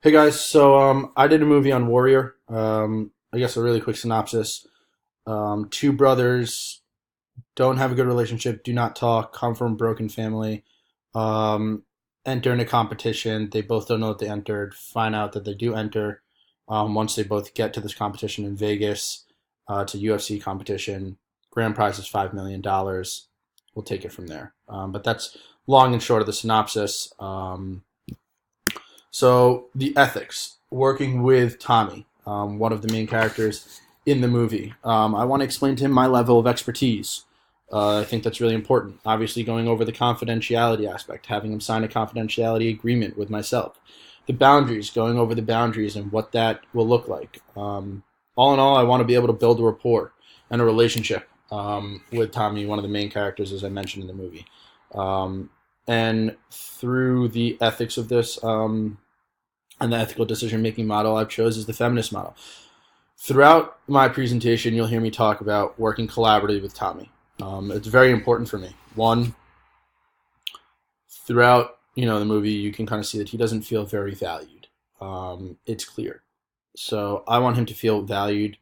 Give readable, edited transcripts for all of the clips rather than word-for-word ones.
Hey guys, I did a movie on Warrior. I guess a really quick synopsis. Two brothers don't have a good relationship, do not talk, come from a broken family, um, enter in a competition. They both don't know that they entered, find out that they do enter once they both get to this competition in Vegas. It's a UFC competition. Grand prize is $5 million. We'll take it from there. But that's long and short of the synopsis. So the ethics, working with Tommy, one of the main characters in the movie. I want to explain to him my level of expertise. I think that's really important. Obviously, going over the confidentiality aspect, having him sign a confidentiality agreement with myself. The boundaries, going over the boundaries and what that will look like. All in all, I want to be able to build a rapport and a relationship with Tommy, one of the main characters, as I mentioned in the movie. Um, and through the ethics of this, and the ethical decision making model I've chose is the feminist model. Throughout my presentation, you'll hear me talk about working collaboratively with Tommy. It's very important for me. One, throughout the movie, you can kind of see that he doesn't feel very valued. It's clear. So I want him to feel valued,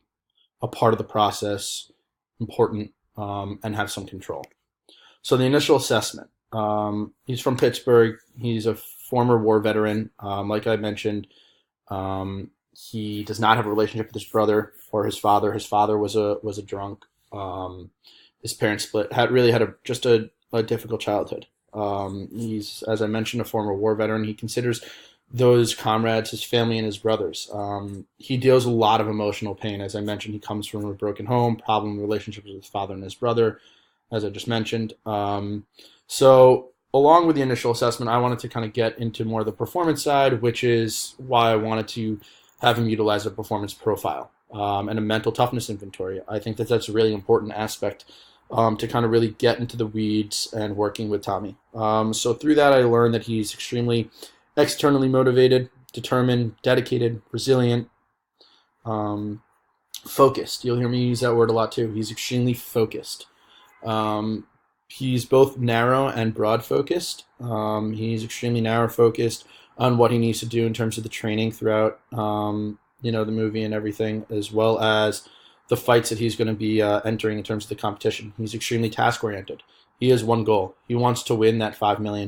a part of the process, important, and have some control. So the initial assessment. He's from Pittsburgh. He's a former war veteran. Like I mentioned, he does not have a relationship with his brother or his father. His father was a drunk. His parents split. Had a difficult childhood. He's, as I mentioned, a former war veteran. He considers those comrades his family and his brothers. He deals a lot of emotional pain. As I mentioned, he comes from a broken home, problem relationships with his father and his brother, as I just mentioned. So along with the initial assessment, I wanted to kind of get into more of the performance side, which is why I wanted to have him utilize a performance profile and a mental toughness inventory. I think that that's a really important aspect to kind of really get into the weeds and working with Tommy. So through that, I learned that he's extremely externally motivated, determined, dedicated, resilient, um, focused. You'll hear me use that word a lot too. He's extremely focused. Um, he's both narrow and broad focused. He's extremely narrow focused on what he needs to do in terms of the training throughout, the movie and everything, as well as the fights that he's going to be entering in terms of the competition. He's extremely task oriented. He has one goal. He wants to win that $5 million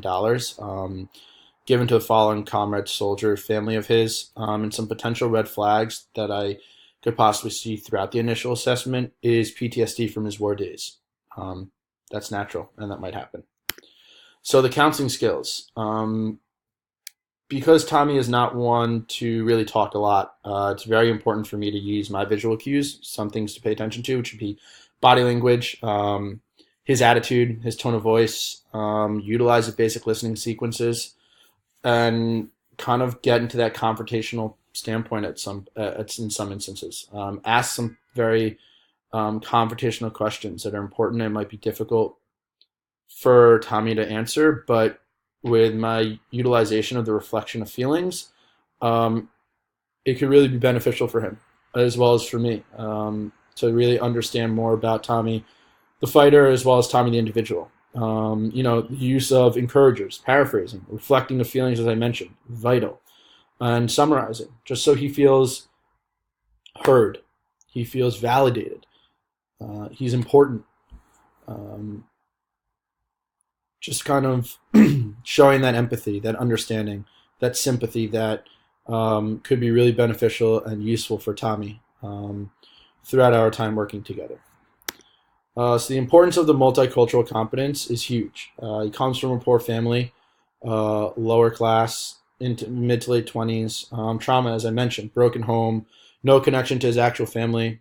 given to a fallen comrade soldier family of his. And some potential red flags that I could possibly see throughout the initial assessment is PTSD from his war days. Um, that's natural, and that might happen. So the counseling skills. Because Tommy is not one to really talk a lot, it's very important for me to use my visual cues, some things to pay attention to, which would be body language, his attitude, his tone of voice, utilize the basic listening sequences, and kind of get into that confrontational standpoint in some instances. Ask some very confrontational questions that are important and might be difficult for Tommy to answer, but with my utilization of the reflection of feelings, um, it could really be beneficial for him as well as for me to really understand more about Tommy, the fighter, as well as Tommy, the individual. The use of encouragers, paraphrasing, reflecting the feelings, as I mentioned, vital, and summarizing, just so he feels heard, he feels validated, he's important. Um, just kind of showing that empathy, that understanding, that sympathy that could be really beneficial and useful for Tommy throughout our time working together. So the importance of the multicultural competence is huge. He comes from a poor family, lower class, into mid to late 20s. Trauma, as I mentioned, broken home, no connection to his actual family.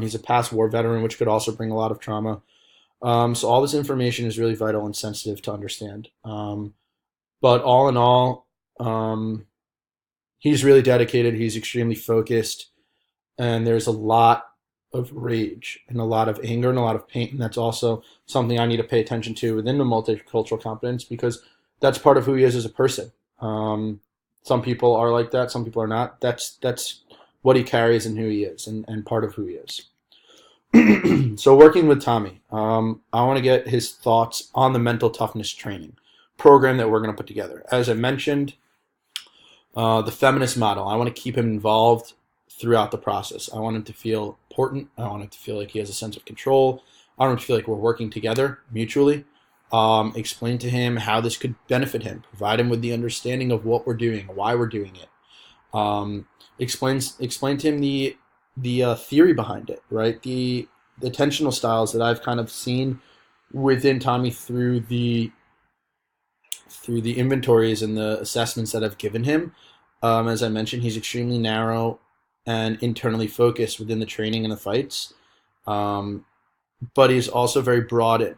He's a past war veteran, which could also bring a lot of trauma. So all this information is really vital and sensitive to understand. But all in all, he's really dedicated. He's extremely focused, and there's a lot of rage and a lot of anger and a lot of pain. And that's also something I need to pay attention to within the multicultural competence because that's part of who he is as a person. Some people are like that. Some people are not. That's what he carries and who he is, and part of who he is. So working with Tommy, I want to get his thoughts on the mental toughness training program that we're going to put together. As I mentioned, The feminist model. I want to keep him involved throughout the process. I want him to feel important. I want him to feel like he has a sense of control. I want him to feel like we're working together mutually. Explain to him how this could benefit him. Provide him with the understanding of what we're doing, why we're doing it. Explain to him the theory behind it, right? The attentional styles that I've kind of seen within Tommy through the inventories and the assessments that I've given him. As I mentioned, he's extremely narrow and internally focused within the training and the fights, but he's also very broad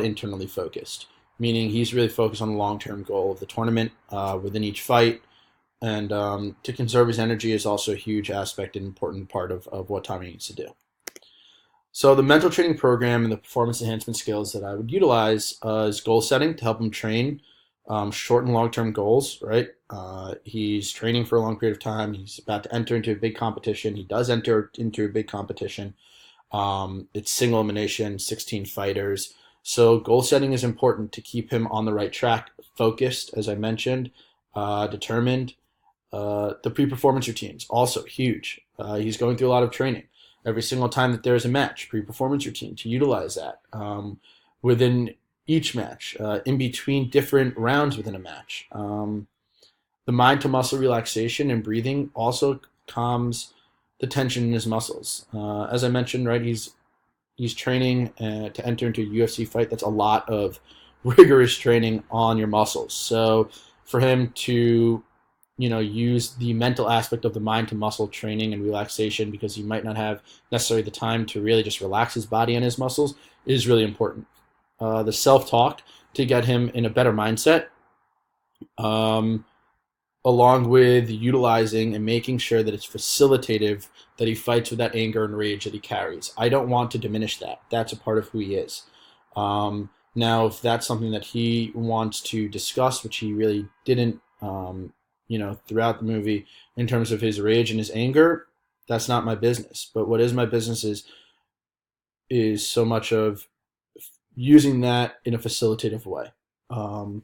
internally focused, meaning he's really focused on the long-term goal of the tournament within each fight. And to conserve his energy is also a huge aspect and important part of what Tommy needs to do. So the mental training program and the performance enhancement skills that I would utilize is goal setting to help him train short and long-term goals, right? He's training for a long period of time. He's about to enter into a big competition. He does enter into a big competition. It's single elimination, 16 fighters. So goal setting is important to keep him on the right track, focused, as I mentioned, determined. The pre-performance routines, also huge. He's going through a lot of training. Every single time that there's a match, pre-performance routine, to utilize that within each match, in between different rounds within a match. The mind to muscle relaxation and breathing also calms the tension in his muscles. As I mentioned, right, he's training to enter into a UFC fight. That's a lot of rigorous training on your muscles. So for him to use the mental aspect of the mind to muscle training and relaxation, because he might not have necessarily the time to really just relax his body and his muscles, is really important. The self-talk to get him in a better mindset, along with utilizing and making sure that it's facilitative, that he fights with that anger and rage that he carries. I don't want to diminish that. That's a part of who he is. Now, if that's something that he wants to discuss, which he really didn't, throughout the movie, in terms of his rage and his anger, that's not my business. But what is my business is so much of using that in a facilitative way. I'm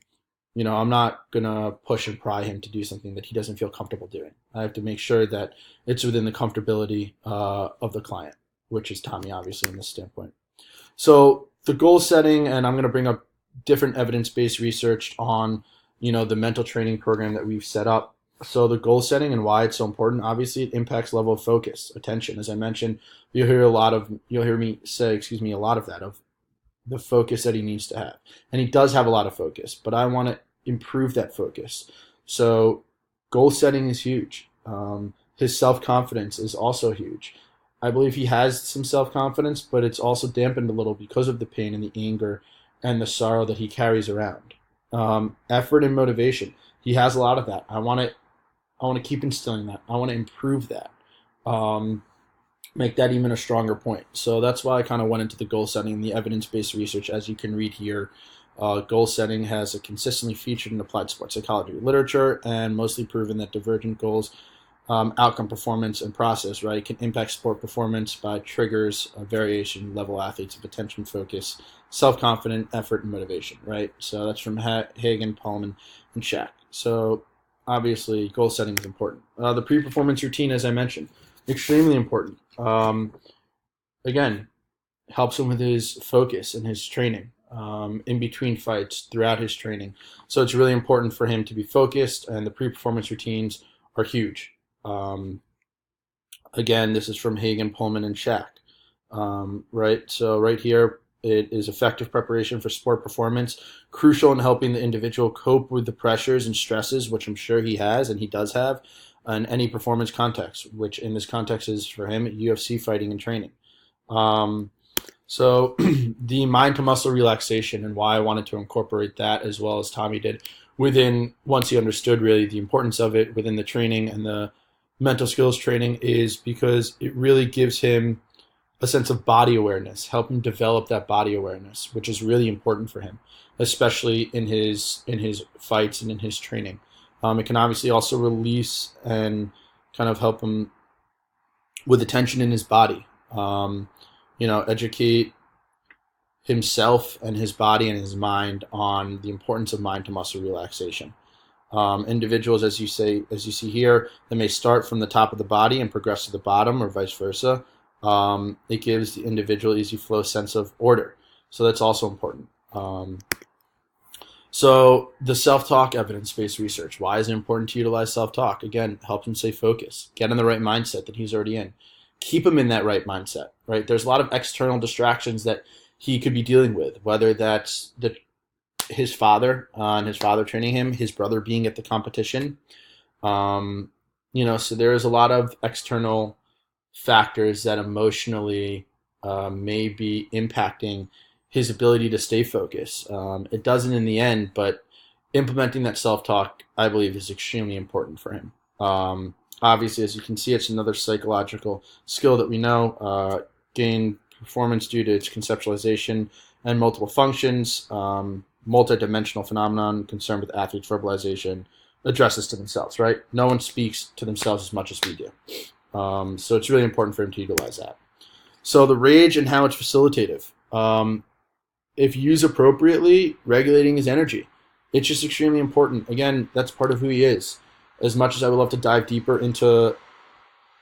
not going to push and pry him to do something that he doesn't feel comfortable doing. I have to make sure that it's within the comfortability of the client, which is Tommy, obviously, in this standpoint. So the goal setting, and I'm going to bring up different evidence-based research on the mental training program that we've set up. So the goal setting and why it's so important, obviously it impacts level of focus, attention. As I mentioned, you'll hear me say, a lot of that, of the focus that he needs to have. And he does have a lot of focus, but I want to improve that focus. So goal setting is huge. His self-confidence is also huge. I believe he has some self-confidence, but it's also dampened a little because of the pain and the anger and the sorrow that he carries around. Effort and motivation. He has a lot of that. I want to keep instilling that. I want to improve that. Make that even a stronger point. So that's why I kind of went into the goal setting and the evidence-based research. As you can read here, goal setting has a consistently featured in applied sports psychology literature, and mostly proven that divergent goals, outcome, performance, and process, right, can impact sport performance by triggers, variation, level athletes of attention, focus, self-confidence, effort, and motivation, right? So that's from Hagen, Pullman, and Shack. So obviously goal setting is important. The pre-performance routine, as I mentioned, extremely important. Again, helps him with his focus and his training in between fights, throughout his training. So it's really important for him to be focused, and the pre-performance routines are huge. Again, this is from Hagen, Pullman, and Shack. Right? So right here, it is effective preparation for sport performance, crucial in helping the individual cope with the pressures and stresses, which I'm sure he has and he does have, in any performance context, which in this context is for him UFC fighting and training. So the mind to muscle relaxation, and why I wanted to incorporate that as well as Tommy did within, once he understood really the importance of it within the training and the mental skills training, is because it really gives him a sense of body awareness, help him develop that body awareness, which is really important for him, especially in his fights and in his training. It can obviously also release and kind of help him with the tension in his body. Educate himself and his body and his mind on the importance of mind to muscle relaxation. Individuals, as you see here, they may start from the top of the body and progress to the bottom, or vice versa. It gives the individual easy flow sense of order. So that's also important. So the self-talk, evidence-based research. Why is it important to utilize self-talk? Again, helps him stay focused. Get in the right mindset that he's already in. Keep him in that right mindset, right? There's a lot of external distractions that he could be dealing with, whether that's his father and his father training him, his brother being at the competition. So there is a lot of external factors that emotionally may be impacting his ability to stay focused. It doesn't in the end, but implementing that self-talk, I believe, is extremely important for him. Obviously, as you can see, it's another psychological skill that we know gain performance due to its conceptualization and multiple functions, multidimensional phenomenon concerned with athletes' verbalization, addresses to themselves, right? No one speaks to themselves as much as we do. So it's really important for him to utilize that. So the rage and how it's facilitative. If used appropriately, regulating his energy. It's just extremely important. Again, that's part of who he is. As much as I would love to dive deeper into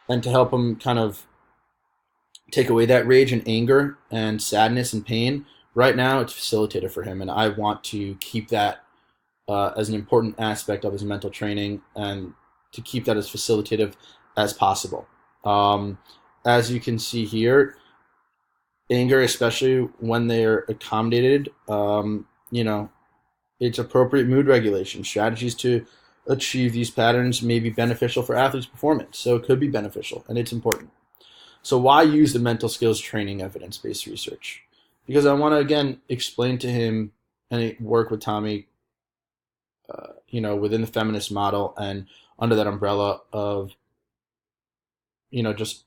and to help him kind of take away that rage and anger and sadness and pain, right now it's facilitative for him. And I want to keep that as an important aspect of his mental training and to keep that as facilitative as possible. As you can see here, anger, especially when they're accommodated, it's appropriate mood regulation. Strategies to achieve these patterns may be beneficial for athletes' performance. So it could be beneficial, and it's important. So why use the mental skills training evidence-based research? Because I want to, again, explain to him and work with Tommy, within the feminist model and under that umbrella of, just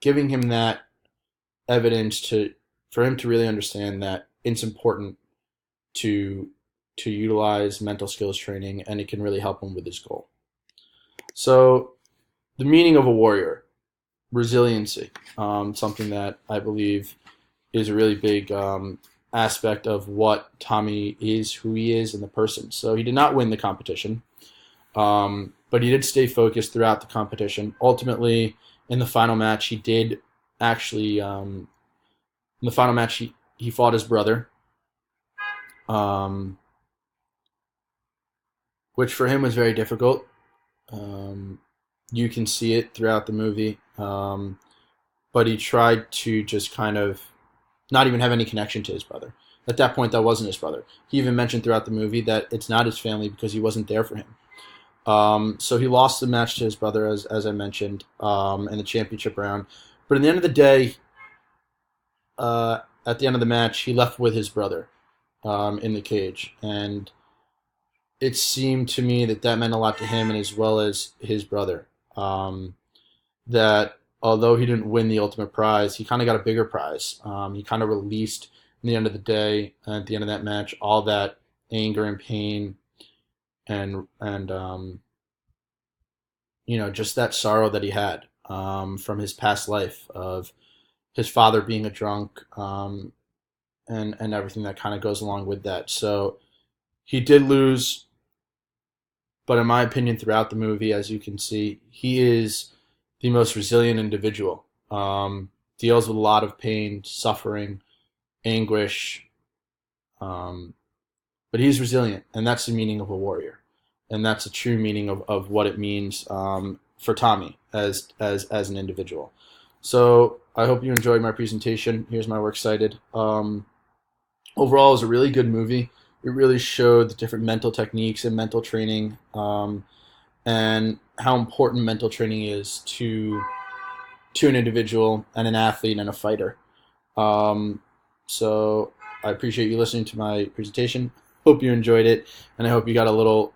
giving him that evidence for him to really understand that it's important to utilize mental skills training, and it can really help him with his goal. So the meaning of a warrior, resiliency, something that I believe is a really big aspect of what Tommy is, who he is, and the person. So he did not win the competition, but he did stay focused throughout the competition. Ultimately, in the final match, he did actually, in the final match, he fought his brother, which for him was very difficult. You can see it throughout the movie, but he tried to just kind of not even have any connection to his brother. At that point, that wasn't his brother. He even mentioned throughout the movie that it's not his family because he wasn't there for him. So he lost the match to his brother, as I mentioned, in the championship round. But at the end of the day, at the end of the match, he left with his brother in the cage. And it seemed to me that meant a lot to him and as well as his brother. That although he didn't win the ultimate prize, he kind of got a bigger prize. He kind of released, in the end of the day, at the end of that match, all that anger and pain and just that sorrow that he had from his past life of his father being a drunk and everything that kind of goes along with that. So he did lose, but in my opinion, throughout the movie, as you can see, he is the most resilient individual. Deals with a lot of pain, suffering, anguish, but he's resilient, and that's the meaning of a warrior, and that's a true meaning of what it means for Tommy as an individual. So I hope you enjoyed my presentation. Here's my works cited. Overall, it was a really good movie. It really showed the different mental techniques and mental training, and how important mental training is to an individual and an athlete and a fighter. So I appreciate you listening to my presentation. Hope you enjoyed it, and I hope you got a little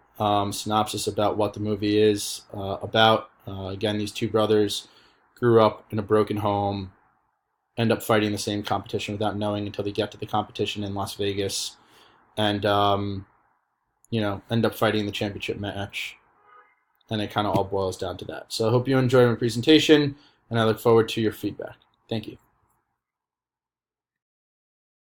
synopsis about what the movie is about. Again, these two brothers grew up in a broken home, end up fighting the same competition without knowing until they get to the competition in Las Vegas, and end up fighting the championship match. And it kind of all boils down to that. So I hope you enjoyed my presentation, and I look forward to your feedback. Thank you.